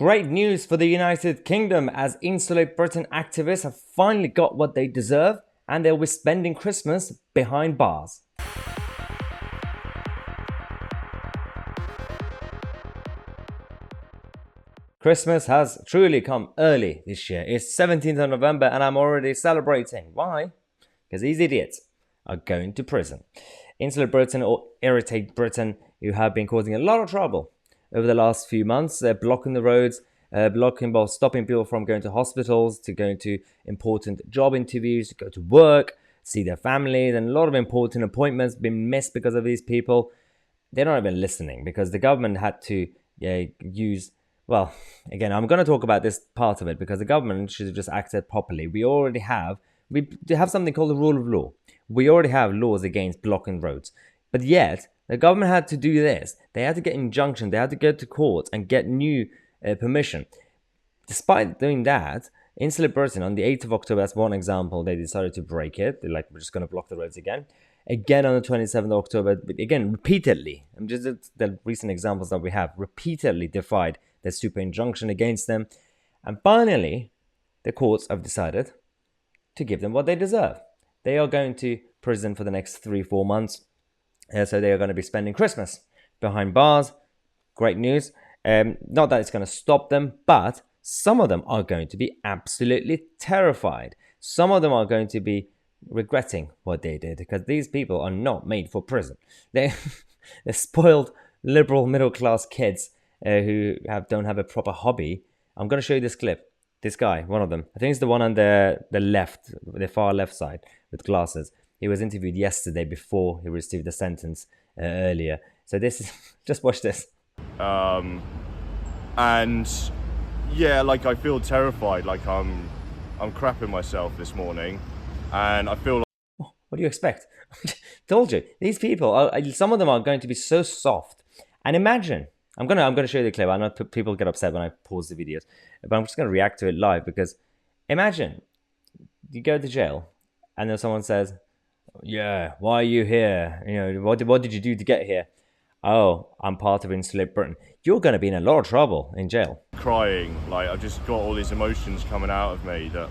Great news for the United Kingdom as Insulate Britain activists have finally got what they deserve and they'll be spending Christmas behind bars. Christmas has truly come early this year. It's 17th of November and I'm already celebrating. Why? Because these idiots are going to prison. Insulate Britain or Irritate Britain, who have been causing a lot of trouble over the last few months. They're blocking the roads, stopping people from going to hospitals, to going to important job interviews, to go to work, see their families, and a lot of important appointments been missed because of these people. They're not even listening because the government had to use... Well, again, I'm going to talk about this part of it because the government should have just acted properly. We have something called the rule of law. We already have laws against blocking roads. But yet, the government had to do this. They had to get injunction. They had to go to court and get new permission. Despite doing that, Insulate Britain on the 8th of October, that's one example, they decided to break it. They're like, we're just going to block the roads again. Again on the 27th of October, again, repeatedly. Just the recent examples that we have, repeatedly defied the super injunction against them. And finally, the courts have decided to give them what they deserve. They are going to prison for the next 3-4 months. So they are going to be spending Christmas behind bars. Great news. Not that it's going to stop them, but some of them are going to be absolutely terrified. Some of them are going to be regretting what they did because these people are not made for prison. They're spoiled, liberal, middle-class kids who don't have a proper hobby. I'm going to show you this clip. This guy, one of them, I think it's the one on the left, the far left side with glasses. He was interviewed yesterday before he received the sentence earlier. So this is, just watch this. And yeah, like I feel terrified, like I'm crapping myself this morning, and I feel like... Oh, what do you expect? Told you, these people, some of them are going to be so soft. And imagine, I'm gonna show you the clip. I know people get upset when I pause the videos, but I'm just gonna react to it live because imagine you go to jail and then someone says, "Yeah, why are you here? You know, what did you do to get here?" "Oh, I'm part of Insulate Britain." You're gonna be in a lot of trouble in jail. Crying, like I've just got all these emotions coming out of me that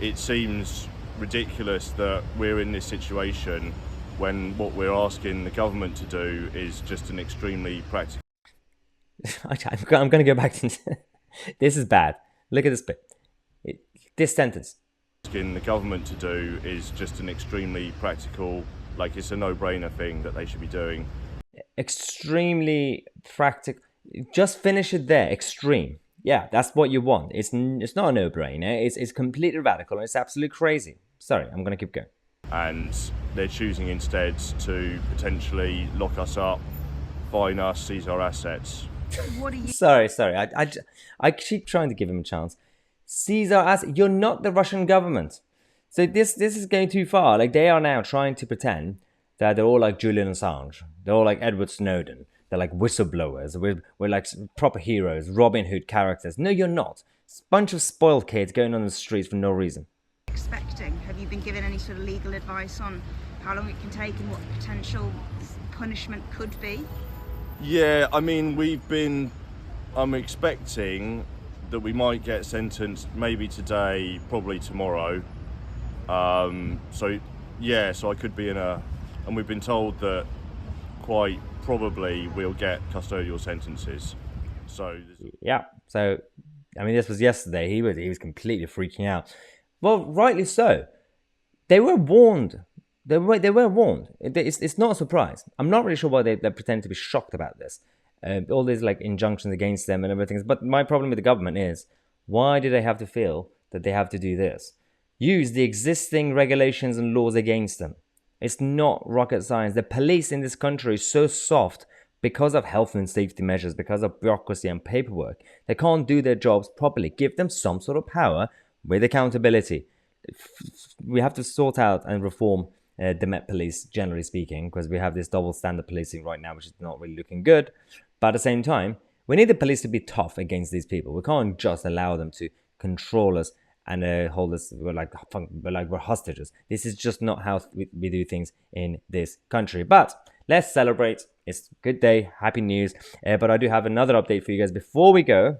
it seems ridiculous that we're in this situation when what we're asking the government to do is just an extremely practical... I'm going to go back to this is bad. Look at this bit. This sentence. Asking the government to do is just an extremely practical, like it's a no-brainer thing that they should be doing. Extremely practical. Just finish it there. Extreme. Yeah, that's what you want. It's not a no-brainer. It's completely radical and it's absolutely crazy. Sorry, I'm going to keep going. And they're choosing instead to potentially lock us up, fine us, seize our assets. What are you... Sorry. I keep trying to give him a chance. Seize our assets. You're not the Russian government. So this is going too far. Like they are now trying to pretend that they're all like Julian Assange. They're all like Edward Snowden. They're like whistleblowers. We're like proper heroes, Robin Hood characters. No, you're not. It's a bunch of spoiled kids going on the streets for no reason. Expecting? Have you been given any sort of legal advice on how long it can take and what the potential punishment could be? Yeah, I mean, I'm expecting that we might get sentenced maybe today, probably tomorrow. So I could be in and we've been told that quite probably we'll get custodial sentences. So yeah, so I mean, this was yesterday. He was completely freaking out. Well, rightly so. They were warned. They were warned. It's not a surprise. I'm not really sure why they pretend to be shocked about this. All these like injunctions against them and everything. But my problem with the government is, why do they have to feel that they have to do this? Use the existing regulations and laws against them. It's not rocket science. The police in this country is so soft because of health and safety measures, because of bureaucracy and paperwork. They can't do their jobs properly. Give them some sort of power with accountability. We have to sort out and reform the Met Police, generally speaking, because we have this double standard policing right now, which is not really looking good. But at the same time, we need the police to be tough against these people. We can't just allow them to control us and hold us like we're hostages. This is just not how we do things in this country. But let's celebrate. It's a good day. Happy news. But I do have another update for you guys before we go.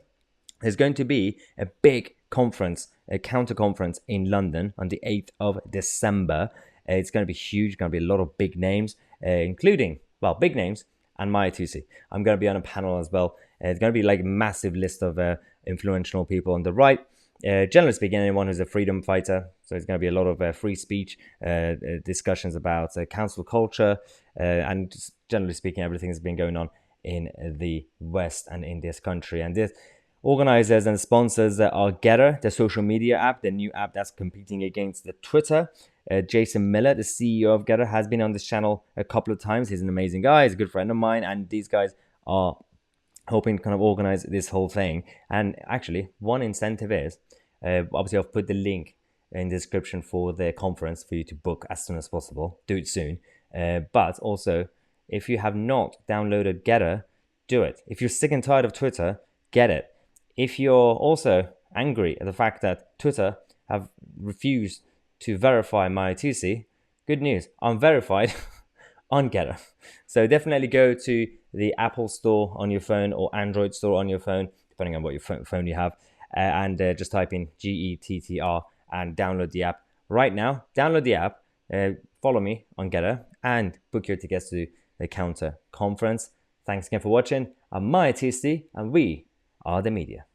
There's going to be a big conference, a counter conference in London on the 8th of December. It's going to be huge, going to be a lot of big names, including, well, big names and Maya Tousi. I'm going to be on a panel as well. It's going to be like a massive list of influential people on the right. Generally speaking, anyone who's a freedom fighter. So it's going to be a lot of free speech, discussions about council culture, and just generally speaking, everything that's been going on in the West and in this country. And this organizers and sponsors are Getter, the social media app, the new app that's competing against the Twitter. Jason Miller, the CEO of Getter, has been on this channel a couple of times. He's an amazing guy. He's a good friend of mine. And these guys are hoping to kind of organize this whole thing. And actually, one incentive is, obviously I've put the link in the description for the conference for you to book as soon as possible. Do it soon. But also, if you have not downloaded Getter, do it. If you're sick and tired of Twitter, get it. If you're also angry at the fact that Twitter have refused to verify my Tousi, good news, I'm verified on Getter. So definitely go to the Apple Store on your phone or Android Store on your phone, depending on what your phone you have, and just type in GETTR and download the app right now. Download the app, follow me on Getter, and book your tickets to the counter conference. Thanks again for watching. I'm Maya Tousi, and we are the media.